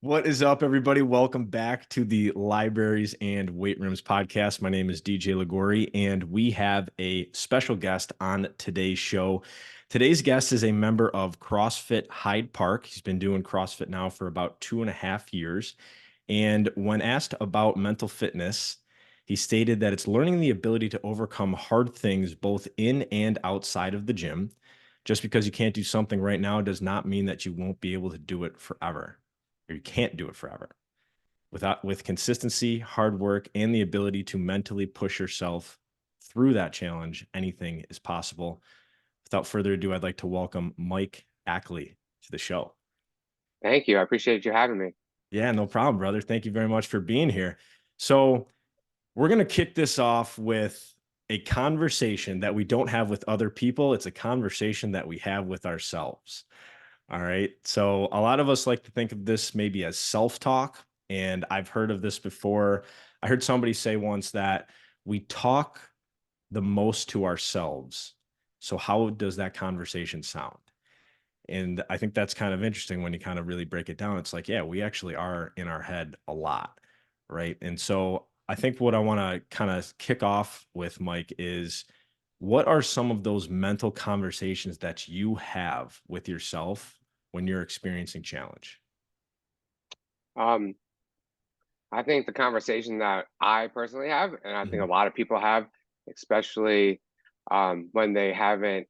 What is up, everybody? Welcome back to the Libraries and Weight Rooms podcast. My name is DJ Ligori, and we have a special guest on today's show. Today's guest is a member of CrossFit Hyde Park. He's been doing CrossFit now for about 2.5 years. And when asked about mental fitness, he stated that it's learning the ability to overcome hard things both in and outside of the gym. Just because you can't do something right now does not mean that you won't be able to do it forever, or you can't do it forever. With consistency, hard work, and the ability to mentally push yourself through that challenge, anything is possible. Without further ado, I'd like to welcome Mike Ackley to the show. Thank you. I appreciate you having me. Yeah, no problem, brother. Thank you very much for being here. So we're going to kick this off with a conversation that we don't have with other people. It's a conversation that we have with ourselves. All right. So a lot of us like to think of this maybe as self-talk. And I've heard of this before. I heard somebody say once that we talk the most to ourselves. So how does that conversation sound? And I think that's kind of interesting when you kind of really break it down. It's like, yeah, we actually are in our head a lot. Right. And so I think what I want to kind of kick off with, Mike, is what are some of those mental conversations that you have with yourself when you're experiencing challenge? Um, I think the conversation that I personally have, and I think Mhm. a lot of people have, especially when they haven't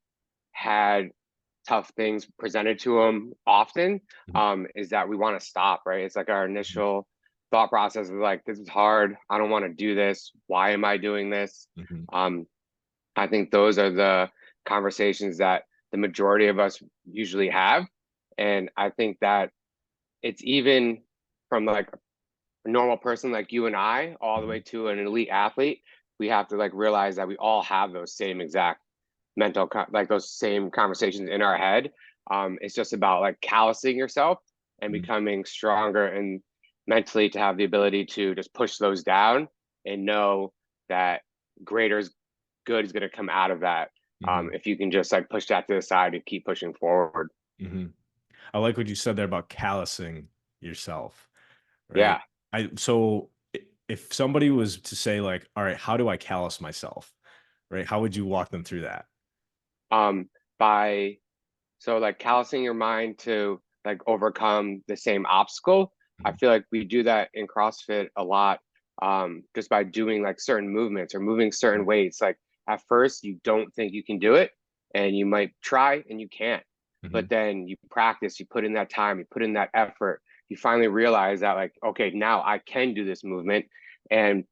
had tough things presented to them often, Mhm. is that we want to stop, right? It's like our Mhm. initial thought process is like, this is hard. I don't want to do this. Why am I doing this? Mhm. Um, I think those are the conversations that the majority of us usually have. And I think that it's even from like a normal person like you and I, all the way Mhm. to an elite athlete, we have to like realize that we all have those same exact like those same conversations in our head. It's just about like callousing yourself and Mhm. becoming stronger and mentally to have the ability to just push those down and know that greater good is going to come out of that. Mhm. If you can just like push that to the side and keep pushing forward. Mhm. I like what you said there about callousing yourself, right? Yeah. If somebody was to say like, all right, how do I callous myself? Right? How would you walk them through that? Um, by So like callousing your mind to like overcome the same obstacle. I Mhm. feel like we do that in CrossFit a lot, just by doing like certain movements or moving certain weights. Like at first you don't think you can do it and you might try and you can't. But Mhm. then you practice, you put in that time, you put in that effort, you finally realize that like, okay, now I can do this movement. And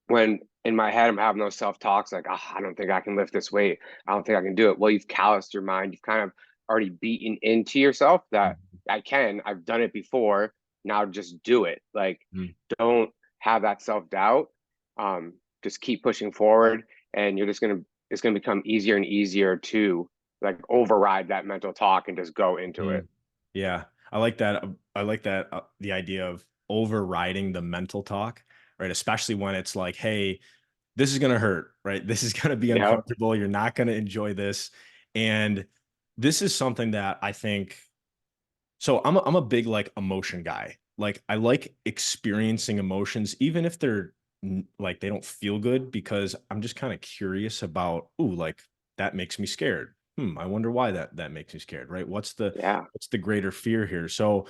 when in my head I'm having those self-talks like, oh, I don't think I can lift this weight. I don't think I can do it. Well, you've calloused your mind. You've kind of already beaten into yourself that Mhm. I've done it before. Now just do it. Like, Mhm. don't have that self doubt. Just keep pushing forward, and it's gonna become easier and easier to like override that mental talk and just go into it. Mhm. Yeah, I like that. I like that. The idea of overriding the mental talk, right? Especially when it's like, hey, this is going to hurt, right? This is going to be Yeah. uncomfortable. You're not going to enjoy this. And this is something that I think, so I'm a big like emotion guy. Like I like experiencing emotions, even if they're like they don't feel good, because I'm just kind of curious about, ooh, like that makes me scared. I wonder why that makes me scared, right? Yeah. What's the greater fear here? So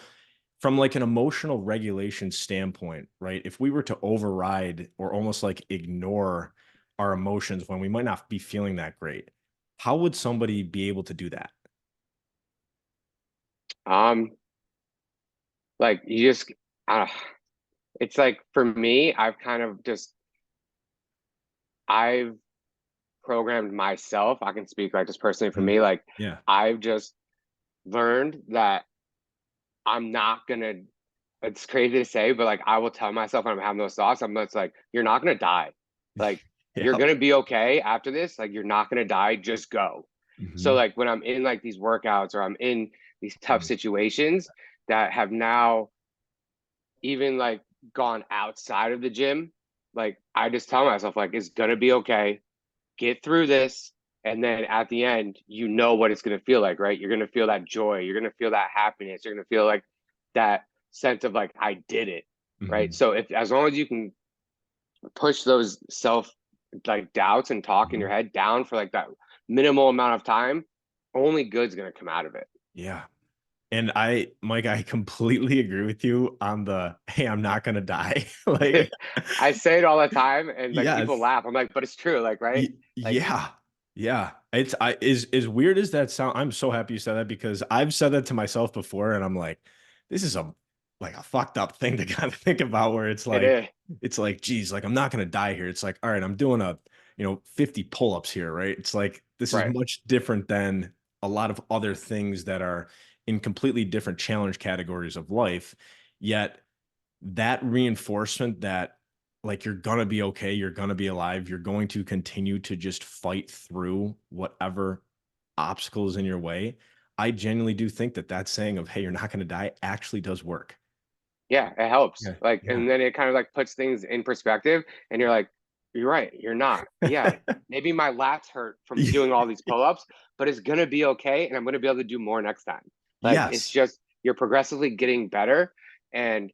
from like an emotional regulation standpoint, right? If we were to override or almost like ignore our emotions when we might not be feeling that great, how would somebody be able to do that? Um, like you just, uh, it's like for me, I've programmed myself. I can speak like just personally for Mhm. me. Like Yeah. I've just learned that I'm not gonna. It's crazy to say, but like I will tell myself when I'm having those thoughts, I'm just like, you're not gonna die. Like you're Yeah. gonna be okay after this. Like you're not gonna die. Just go. So Mhm. like when I'm in like these workouts or I'm in these tough Mhm. situations that have now even like gone outside of the gym, like I just tell myself like it's gonna be okay. Get through this. And then at the end, you know what it's gonna feel like, right? You're gonna feel that joy, you're gonna feel that happiness, you're gonna feel like that sense of like, I did it, right? Mhm. So if, as long as you can push those self like doubts and talk in your Mhm. head down for like that minimal amount of time, only good's going to come out of it. Yeah. And Mike, I completely agree with you on the, hey, I'm not gonna die. Like, I say it all the time and like people yes. laugh. I'm like, but it's true. Like, right? Like, Yeah. Yeah. It's I is weird as that sound. I'm so happy you said that because I've said that to myself before and I'm like, this is a like a fucked up thing to kind of think about where it is. it's like, geez, like I'm not gonna die here. It's like, all right, I'm doing 50 pull-ups here, right? It's like this is Right. much different than a lot of other things that are in completely different challenge categories of life. Yet that reinforcement that like you're gonna be okay, you're gonna be alive, you're going to continue to just fight through whatever obstacles in your way. I genuinely do think that that saying of, "Hey, you're not gonna die," actually does work. Yeah, it helps. Yeah, Like, yeah. and then it kind of like puts things in perspective and you're like, you're right, you're not. Yeah, maybe my lats hurt from doing all these pull-ups, but it's gonna be okay and I'm gonna be able to do more next time. Like it's Yes. just you're progressively getting better and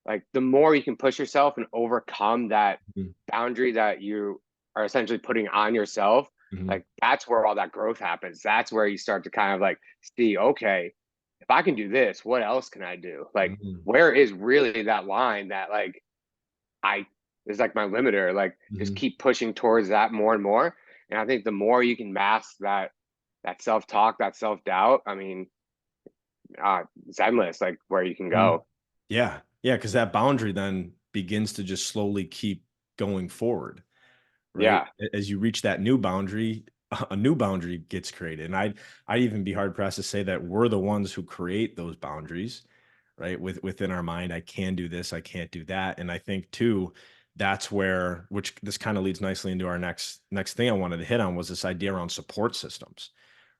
like the more you can push yourself and overcome that Mhm, boundary that you are essentially putting on yourself, mhm, like that's where all that growth happens. That's where you start to kind of like see, okay, if I can do this, what else can I do? Like, mhm, where is really that line that like I is like my limiter? Like, just mhm. keep pushing towards that more and more. And I think the more you can mask that self talk, that self doubt, I mean, it's endless. Like where you can Mhm. go. Yeah. Yeah, because that boundary then begins to just slowly keep going forward. Right? Yeah, As you reach that new boundary, a new boundary gets created. And I'd even be hard pressed to say that we're the ones who create those boundaries, right? Within our mind, I can do this, I can't do that. And I think too, that's where which this kind of leads nicely into our next thing I wanted to hit on was this idea around support systems,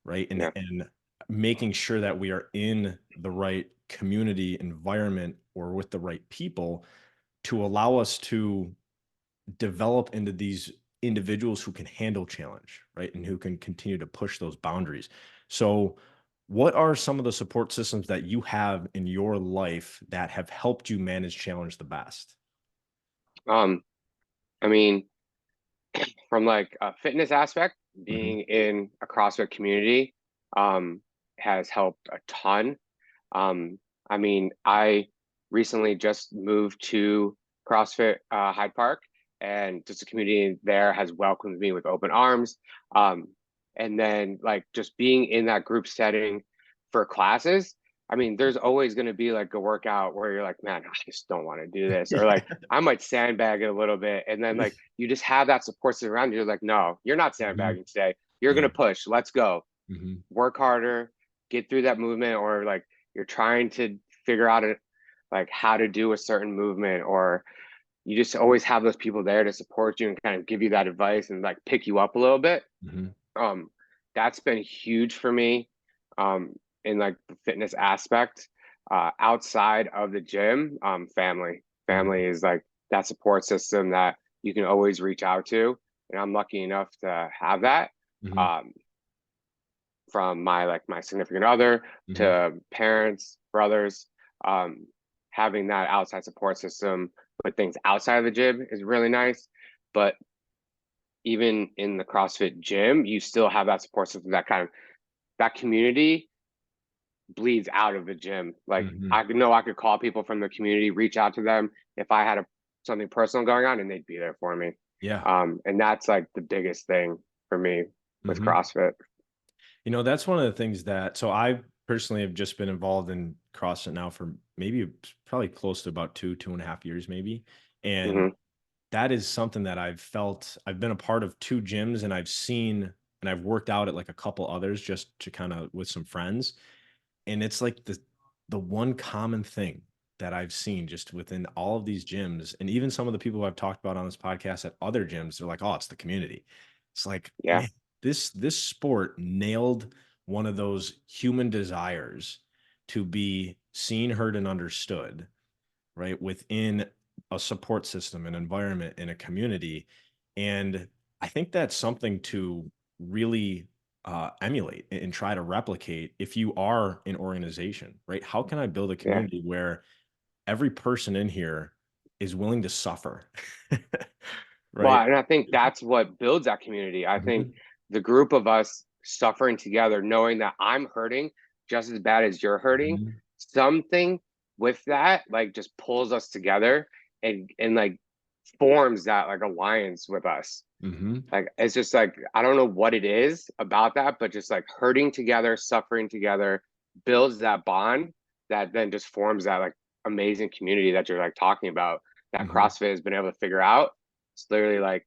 right? yeah, And making sure that we are in the right community environment or with the right people to allow us to develop into these individuals who can handle challenge, right? And who can continue to push those boundaries. So, what are some of the support systems that you have in your life that have helped you manage challenge the best? um, I mean, from like a fitness aspect, Mhm. being in a CrossFit community um, has helped a ton. I mean, I recently just moved to CrossFit Hyde Park, and just the community there has welcomed me with open arms. Um, and then, like, just being in that group setting for classes, I mean, there's always going to be like a workout where you're like, man, I just don't want to do this, or like, I might sandbag it a little bit. And then, like, you just have that support system around you. You're like, no, you're not Mhm. sandbagging today. You're going Yeah. to push. Let's go. Mhm. Work harder, get through that movement, or like you're trying to figure out it, like how to do a certain movement, or you just always have those people there to support you and kind of give you that advice and like pick you up a little bit. Mhm. Um, that's been huge for me um, in like the fitness aspect. Outside of the gym, family. Mhm. Family is like that support system that you can always reach out to. And I'm lucky enough to have that. Mhm. Um, from my like my significant other Mhm. to parents, brothers, um, having that outside support system with things outside of the gym is really nice. But even in the CrossFit gym, you still have that support system, that kind of that community bleeds out of the gym. Like Mhm. I know I could call people from the community, reach out to them if I had something personal going on, and they'd be there for me. Yeah. And that's like the biggest thing for me with Mhm. CrossFit. That's one of the things that so I personally have just been involved in CrossFit now for maybe probably close to about 2.5 years, maybe. And Hmm. that is something that I've been a part of 2 gyms and I've seen and I've worked out at like a couple others just to kind of with some friends. And it's like the one common thing that I've seen just within all of these gyms, and even some of the people who I've talked about on this podcast at other gyms, they're like, "Oh, it's the community." It's like, Yeah. man, this sport nailed one of those human desires to be seen, heard, and understood, right? Within a support system, an environment, in a community. And I think that's something to really emulate and try to replicate if you are an organization, right? How can I build a Yeah. community where every person in here is willing to suffer. Well, Right? and I think that's what builds that community. I think Mhm, the group of us suffering together, knowing that I'm hurting just as bad as you're hurting, mhm, something with that like just pulls us together and like forms that like alliance with us. mhm, Like it's just like I don't know what it is about that, but just like hurting together, suffering together builds that bond that then just forms that like amazing community that you're like talking about that mhm. CrossFit has been able to figure out. It's literally like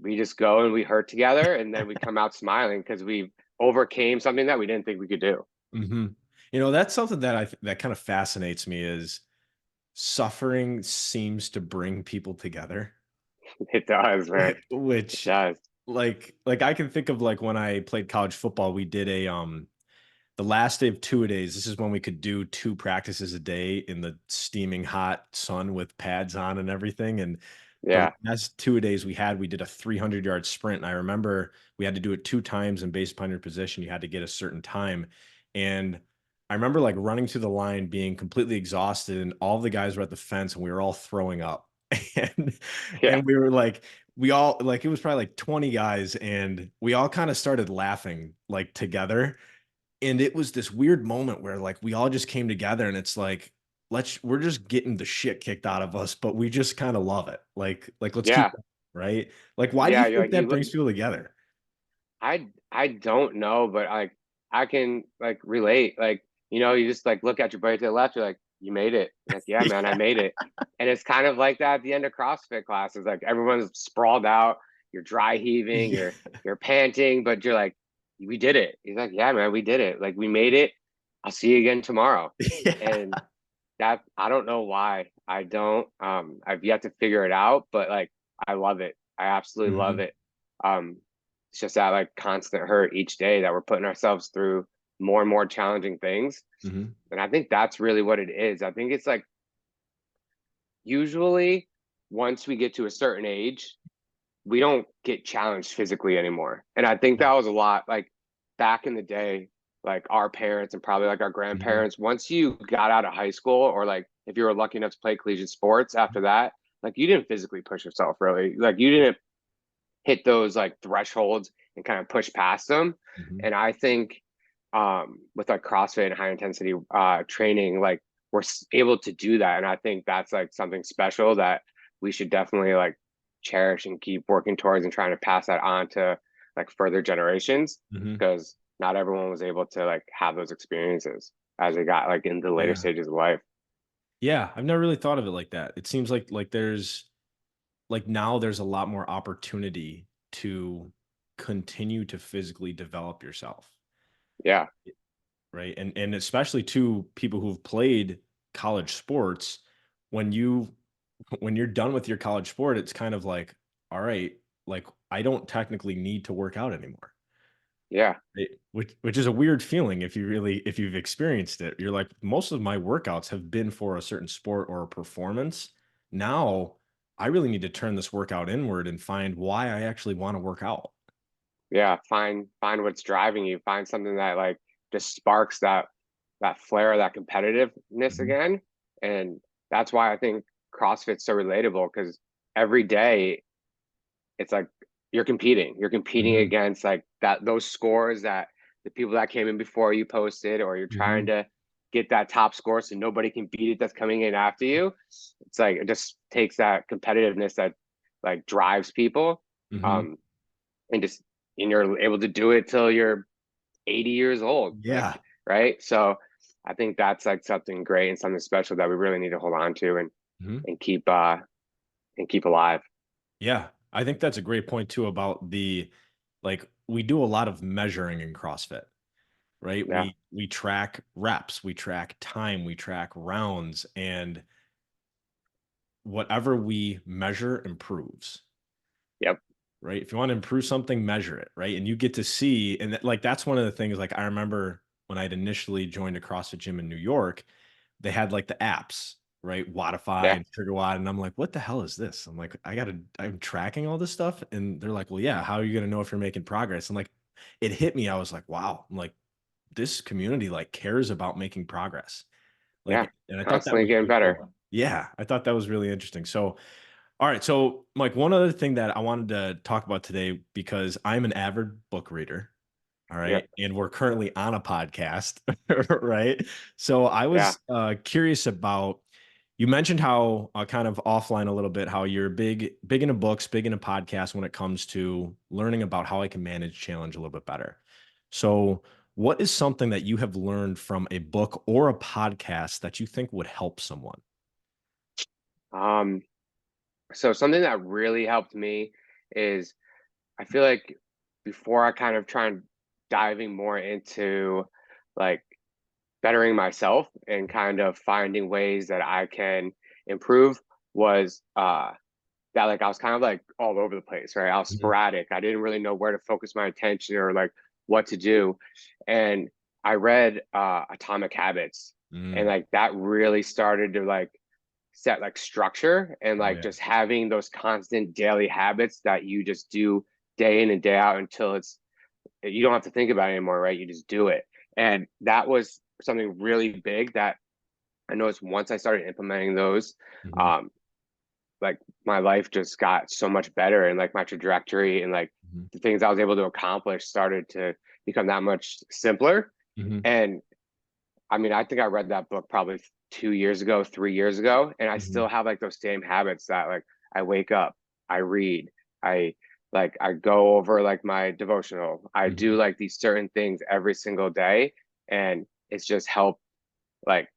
we just go and we hurt together and then we come out smiling because we overcame something that we didn't think we could do. Mhm. You know, that's something that that kind of fascinates me is suffering seems to bring people together, It does, man. It which does. like I can think of like when I played college football, we did a the last day of 2 days. This is when we could do 2 practices a day in the steaming hot sun with pads on and everything. And the Yeah. last 2 days we did a 300-yard sprint. And I remember we had to do it 2 times, and based upon your position, you had to get a certain time. And I remember like running to the line being completely exhausted, and all the guys were at the fence and we were all throwing up. And Yeah. and we were like, we all like it was probably like 20 guys, and we all kind of started laughing like together. And it was this weird moment where like we all just came together, and it's like, we're just getting the shit kicked out of us, but we just kind of love it. Like let's keep Yeah. going, right? Like, why do you Yeah. You're think like you that look brings people together? I don't know, but I can like relate. Like, you just like look at your buddy to the left, you're like, you made it. You're like, yeah, man, I Yeah. made it. And it's kind of like that at the end of CrossFit classes. Like everyone's sprawled out, you're dry heaving, Yeah. you're panting, but you're like, we did it. He's like, yeah, man, we did it. Like we made it. I'll see you again tomorrow. Yeah. And that I don't know why. I don't I've yet to figure it out, but like I love it. I absolutely love Mhm, it. Um it's just that like constant hurt each day that we're putting ourselves through more and more challenging things. mhm, And I think that's really what it is. I think it's like usually once we get to a certain age, we don't get challenged physically anymore. And I think yeah, that was a lot like back in the day, like our parents and probably like our mhm, grandparents, once you got out of high school or like if you were lucky enough to play collegiate sports after that, like you didn't physically push yourself really. Like you didn't hit those like thresholds and kind of push past them. mhm, And I think with like CrossFit and high intensity training, like we're able to do that. And I think that's like something special that we should definitely like cherish and keep working towards and trying to pass that on to like further generations mhm. because not everyone was able to like have those experiences as they got like into the later Yeah. stages of life. Yeah, I've never really thought of it like that. It seems like there's like now there's a lot more opportunity to continue to physically develop yourself. Yeah. Right? And especially to people who've played college sports, when you when you're done with your college sport, it's kind of like, all right, like I don't technically need to work out anymore. Yeah. Right? Which is a weird feeling if you've experienced it. You're like, most of my workouts have been for a certain sport or a performance. Now I really need to turn this workout inward and find why I actually want to work out. Yeah, find what's driving you. Find something that like just sparks that flare, that competitiveness Mhm, again. And that's why I think CrossFit's so relatable because every day it's like you're competing. You're competing mhm, against like that those scores that the people that came in before you posted, or you're trying mhm, to get that top score so nobody can beat it that's coming in after you. It's like it just takes that competitiveness that like drives people. mhm. Um, and just and you're able to do it till you're 80 years old, like Yeah. right. So I think that's like something great and something special that we really need to hold on to Mhm. and keep alive. Yeah, I think that's a great point too about the like we do a lot of measuring in CrossFit, right? Yeah. We track reps, we track time, we track rounds, and whatever we measure improves, Yep. right? If you want to improve something, measure it, right? And you get to see, and like that's one of the things. Like I remember when I'd initially joined a CrossFit gym in New York, they had like the apps, right? Wattify Yeah. and Trigger Watt. And I'm like, what the hell is this? I'm like, I'm tracking all this stuff. And they're like, well, yeah, how are you going to know if you're making progress? And like, it hit me. I was like, wow, I'm like, this community like cares about making progress. Yeah. And I thought that Constantly was getting really better. cool. Yeah, I thought that was really interesting. So, all right. So, Mike, one other thing that I wanted to talk about today, because I'm an avid book reader. All Yep. right. And we're currently on a podcast. Right. So I Yeah. was curious about, you mentioned how kind of offline a little bit, how you're big into books, big into podcasts when it comes to learning about how I can manage challenge a little bit better. So, what is something that you have learned from a book or a podcast that you think would help someone? Um, so something that really helped me is I feel like before I kind of try and diving more into like bettering myself and kind of finding ways that I can improve was that like I was kind of like all over the place, right? I was Mhm. sporadic. I didn't really know where to focus my attention or like what to do. And I read Atomic Habits, and Mm. like that really started to like set like structure and Oh like yeah. just having those constant daily habits that you just do day in and day out until it's you don't have to think about it anymore, right? You just do it. And that was something really big that I noticed once I started implementing those, Mhm. um, like my life just got so much better and like my trajectory and like Mhm. the things I was able to accomplish started to become that much simpler. Mhm. And I mean, I think I read that book probably 2 years ago, 3 years ago, and I Mhm. still have like those same habits that like I wake up, I read, I I go over like my devotional. I do Mhm. like these certain things every single day, and it's just helped like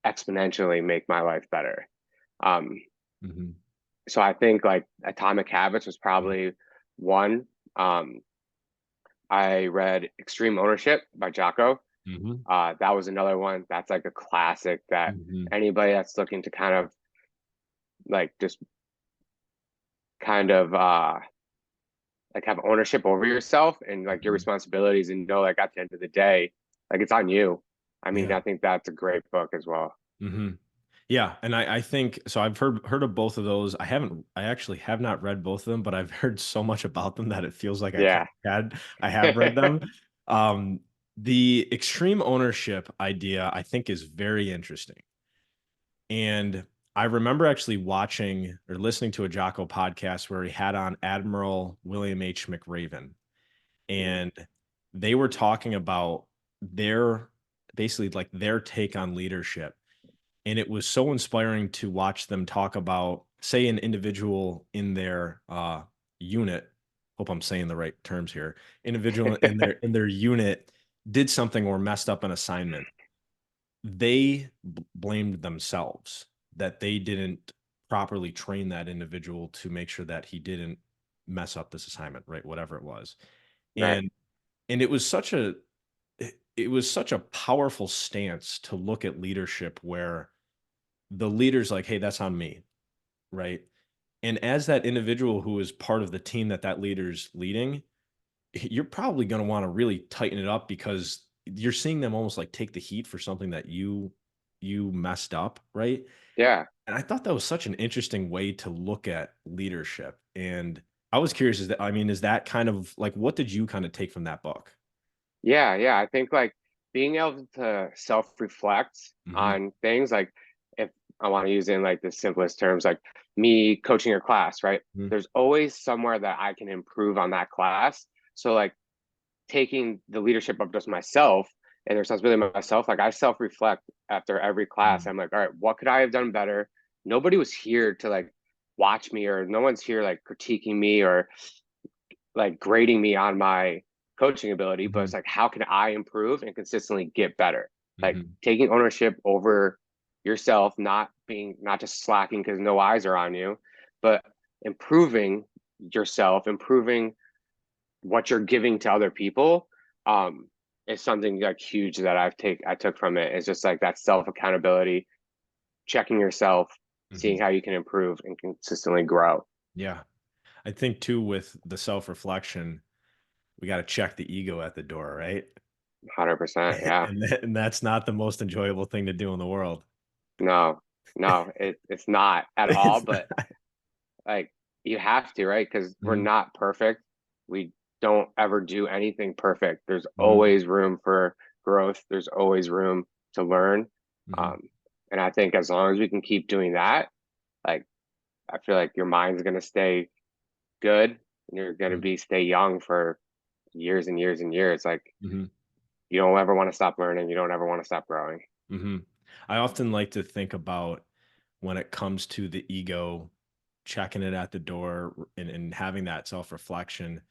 exponentially make my life better. Um, Mhm. so I think like Atomic Habits was Yeah. probably one. Um, I read Extreme Ownership by Jocko. Mhm. That was another one. That's like a classic that Mhm. anybody that's looking to kind of like just kind of like have ownership over yourself and like your Mhm. responsibilities and know like at the end of the day, like it's on you. I mean, Yeah. I think that's a great book as well. Mhm. Yeah, and I think so. I've heard of both of those. I actually have not read both of them, but I've heard so much about them that it feels like Yeah. I have read them. Um, the extreme ownership idea I think is very interesting. And I remember actually watching or listening to a Jocko podcast where he had on Admiral William H. McRaven, Mm, and they were talking about their basically like their take on leadership. And it was so inspiring to watch them talk about, say, an individual in their unit. Hope I'm saying the right terms here. Individual in their unit did something or messed up an assignment. They blamed themselves that they didn't properly train that individual to make sure that he didn't mess up this assignment, right? Whatever it was. right. And it was such a it was such a powerful stance to look at leadership where the leader's like, "Hey, that's on me," right? And as that individual who is part of the team that that leader's leading, you're probably gonna wanna really tighten it up because you're seeing them almost, like, take the heat for something that you messed up, right? Yeah. And I thought that was such an interesting way to look at leadership, and I was curious, is that kind of like, what did you kinda take from that book? Yeah, yeah. I think like being able to self-reflect Mhm, on things like if I want to use it in like the simplest terms, like me coaching a class, right? mhm, There's always somewhere that I can improve on that class. So like taking the leadership of just myself and the responsibility of myself, like I self-reflect after every class. mhm, I'm like, all right, what could I have done better? Nobody was here to like watch me or no one's here like critiquing me or like grading me on my coaching ability, but mhm, it's like, how can I improve and consistently get better? Like mhm, taking ownership over yourself, not just slacking because no eyes are on you, but improving yourself, improving what you're giving to other people. Um, is something like huge that I took from it. It's just like that self accountability, checking yourself, seeing mhm. how you can improve and consistently grow. Yeah. I think too with the self-reflection, we gotta check the ego at the door, right? 100%. Yeah. And that's not the most enjoyable thing to do in the world. No, no, it's not at all, It's but not. like you have to, right? Because we're Mhm, not perfect. We don't ever do anything perfect. There's mhm, always room for growth. There's always room to learn. mhm. Um, And I think as long as we can keep doing that, like I feel like your mind's gonna stay good and you're gonna Mhm. be stay young for years and years and years. Like Mhm. you don't ever want to stop learning. You don't ever want to stop growing. Mhm. I often like to think about when it comes to the ego, checking it at the door and having that self-reflection.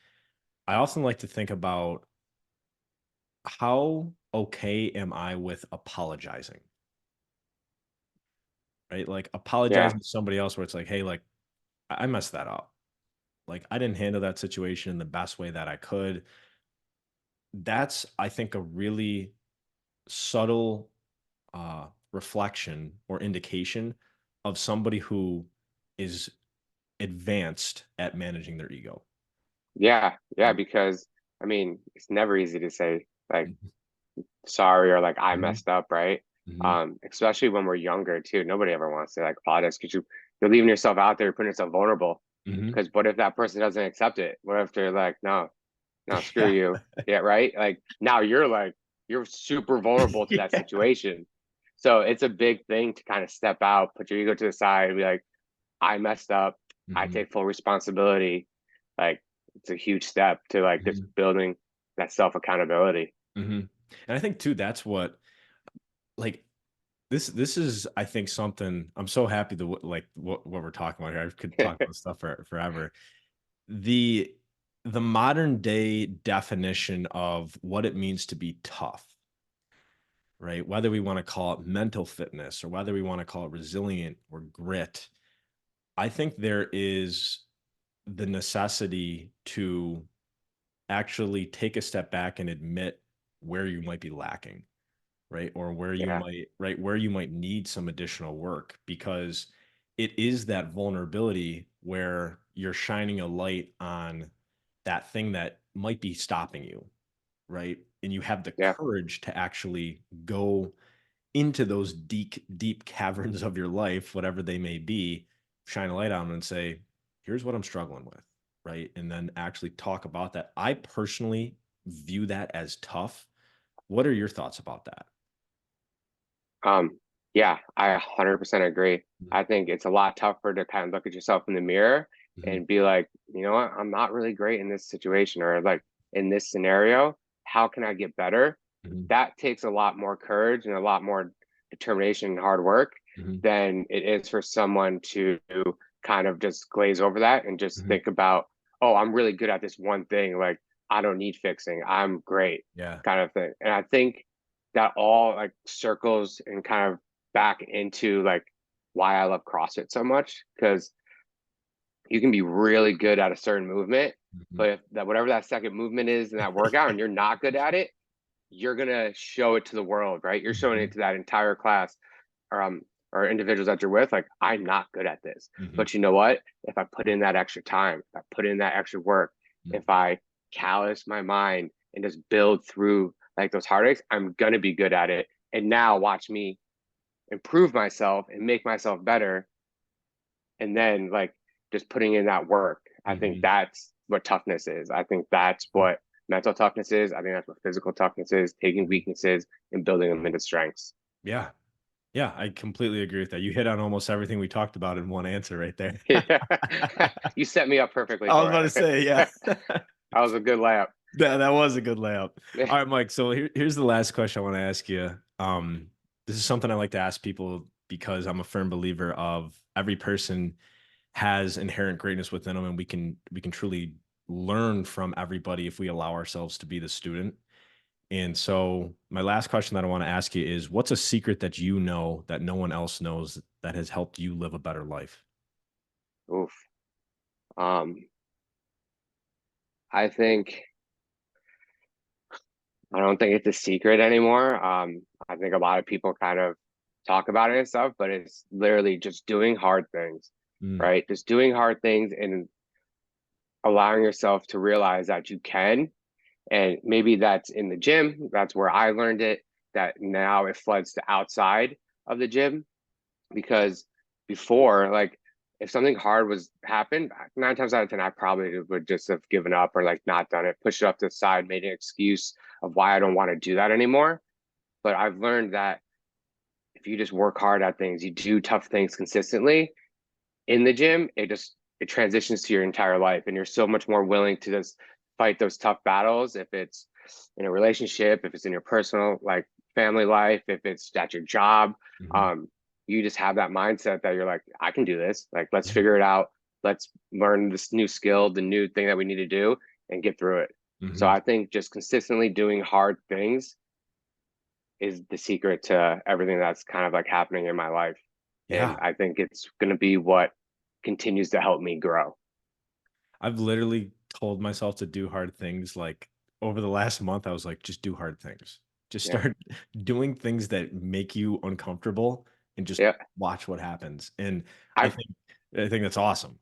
I often like to think about how okay am I with apologizing, right? Like Yeah. apologizing to somebody else where it's like, hey, like I messed that up. Like I didn't handle that situation in the best way that I could. That's, I think, a really subtle reflection or indication of somebody who is advanced at managing their ego. Yeah. Yeah. Right? Because I mean, it's never easy to say like Mhm. sorry or like I Mhm. messed up, right? Mhm. Especially when we're younger too. Nobody ever wants to like apologize because you're leaving yourself out there, you're putting yourself vulnerable. Mhm. Because what if that person doesn't accept it? What if they're like, no, no, screw Yeah. you. Yeah, right? Now you're super vulnerable to that Yeah. situation. So it's a big thing to kind of step out, put your ego to the side and be like, I messed up. I Mhm. take full responsibility. Like it's a huge step to like just Mhm. building that self accountability. Mhm. And I think too, that's what like this is, I think, something I'm so happy that like what we're talking about here. I could talk about stuff forever. The the modern day definition of what it means to be tough, right? Whether we want to call it mental fitness or whether we want to call it resilient or grit, I think there is the necessity to actually take a step back and admit where you might be lacking, right? Or where you Yeah, might, right, where you might need some additional work, because it is that vulnerability where you're shining a light on that thing that might be stopping you, right? And you have the yeah, courage to actually go into those deep caverns of your life, whatever they may be, shine a light on them and say, here's what I'm struggling with, right? And then actually talk about that. I personally view that as tough. What are your thoughts about that? Um, yeah, I 100% agree. I think it's a lot tougher to kind of look at yourself in the mirror Mhm. and be like, you know what, I'm not really great in this situation or like in this scenario. How can I get better? Mhm. That takes a lot more courage and a lot more determination and hard work Mhm. than it is for someone to kind of just glaze over that and just Mhm. think about, oh, I'm really good at this one thing. Like, I don't need fixing. I'm great, Yeah. kind of thing. And I think that all like circles and kind of back into like why I love CrossFit so much because you can be really good at a certain movement, Mhm. but if that whatever that second movement is in that workout and you're not good at it, you're gonna show it to the world, right? You're showing it Mhm. to that entire class or or individuals that you're with, like I'm not good at this. Mhm. But you know what? If I put in that extra time, if I put in that extra work, Mhm. if I callous my mind and just build through like those heartaches, I'm gonna be good at it. And now watch me improve myself and make myself better. And then like just putting in that work. I think Mhm. that's what toughness is. I think that's what mental toughness is. I think that's what physical toughness is, taking Mhm. weaknesses and building them into strengths. Yeah. Yeah, I completely agree with that. You hit on almost everything we talked about in one answer right there. Yeah. You set me up perfectly I was for about to it. say, yeah. That was a good layup. That was a good layup. Yeah. All right, Mike. So here's the last question I want to ask you. This is something I like to ask people because I'm a firm believer of every person has inherent greatness within them, and we can truly learn from everybody if we allow ourselves to be the student. And so my last question that I want to ask you is, what's a secret that you know that no one else knows that has helped you live a better life? Oof. Um, I think I don't think it's a secret anymore. I think a lot of people kind of talk about it and stuff, but it's literally just doing hard things, Mm. right? Just doing hard things and allowing yourself to realize that you can. And maybe that's in the gym. That's where I learned it. That now it floods to outside of the gym because before, like, if something hard was happened, 9 times out of 10, I probably would just have given up or like not done it, pushed it up to the side, made an excuse of why I don't want to do that anymore. But I've learned that if you just work hard at things, you do tough things consistently in the gym, it transitions to your entire life, and you're so much more willing to just fight those tough battles. If it's in a relationship, if it's in your personal like family life, if it's at your job, Mhm. um, you just have that mindset that you're like, I can do this. Like, let's Yeah. figure it out. Let's learn this new skill, the new thing that we need to do, and get through it. So Mhm. I think just consistently doing hard things is the secret to everything that's kind of like happening in my life. And Yeah. I think it's going to be what continues to help me grow. I've literally told myself to do hard things, like, over the last month, I was like, "Just do hard things. Just Yeah. start doing things that make you uncomfortable and just Yeah. watch what happens," and I I've think I think that's awesome.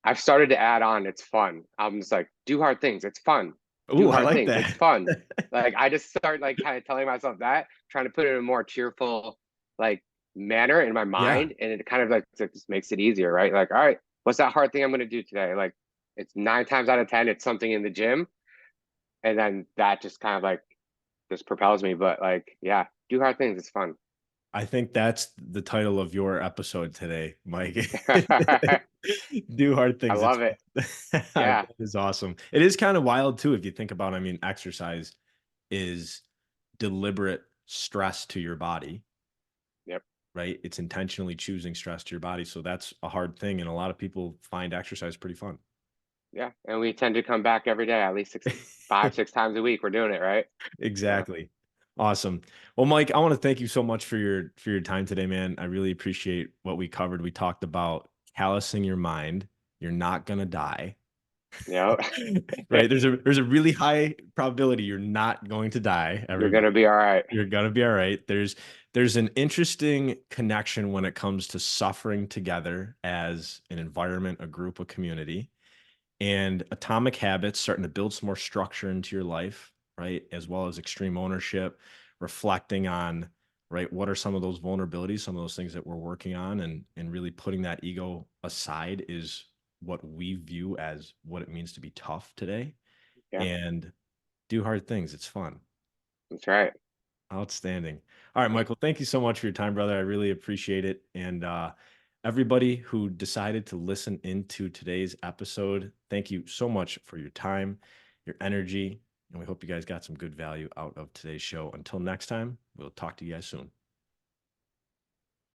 I've started to add on, it's fun. I'm just like, do hard things. It's fun. Do Ooh, I hard like things. It's that. fun. Like I just start like kind of telling myself that, trying to put it in a more cheerful like manner in my Yeah. mind. And it kind of like just makes it easier, right? Like, all right, what's that hard thing I'm gonna do today? Like it's 9 times out of 10, it's something in the gym. And then that just kind of like just propels me. But like, yeah, do hard things. It's fun. I think that's the title of your episode today, Mike. I Do hard things, it's love it. fun. Yeah. That is awesome. It is kinda wild too if you think about, I mean, exercise is deliberate stress to your body, Yep. right? It's intentionally choosing stress to your body, so that's a hard thing, and a lot of people find exercise pretty fun. Yeah. And we tend to come back every day, at least 6 times a week. We're doing it, right? So Exactly. Awesome. Well, Mike, I wanna thank you so much for your time today, man. I really appreciate what we covered. We talked about callousing your mind. You're not gonna die. you Right? There's a really high probability you're not going to die, you're everybody. gonna be all right. You're gonna be alright. There's an interesting connection when it comes to suffering together as an environment, a group, a community, and atomic habits starting to build some more structure into your life, right? As well as extreme ownership, reflecting on, right, what are some of those vulnerabilities, some of those things that we're working on, and really putting that ego aside is what we view as what it means to be tough today Yeah, and do hard things. It's fun. that's right. Outstanding. All right, Yeah. Michael, thank you so much for your time, brother. I really appreciate it. And everybody who decided to listen into today's episode, thank you so much for your time, your energy, and we hope you guys got some good value out of today's show. Until next time, we'll talk to you guys soon.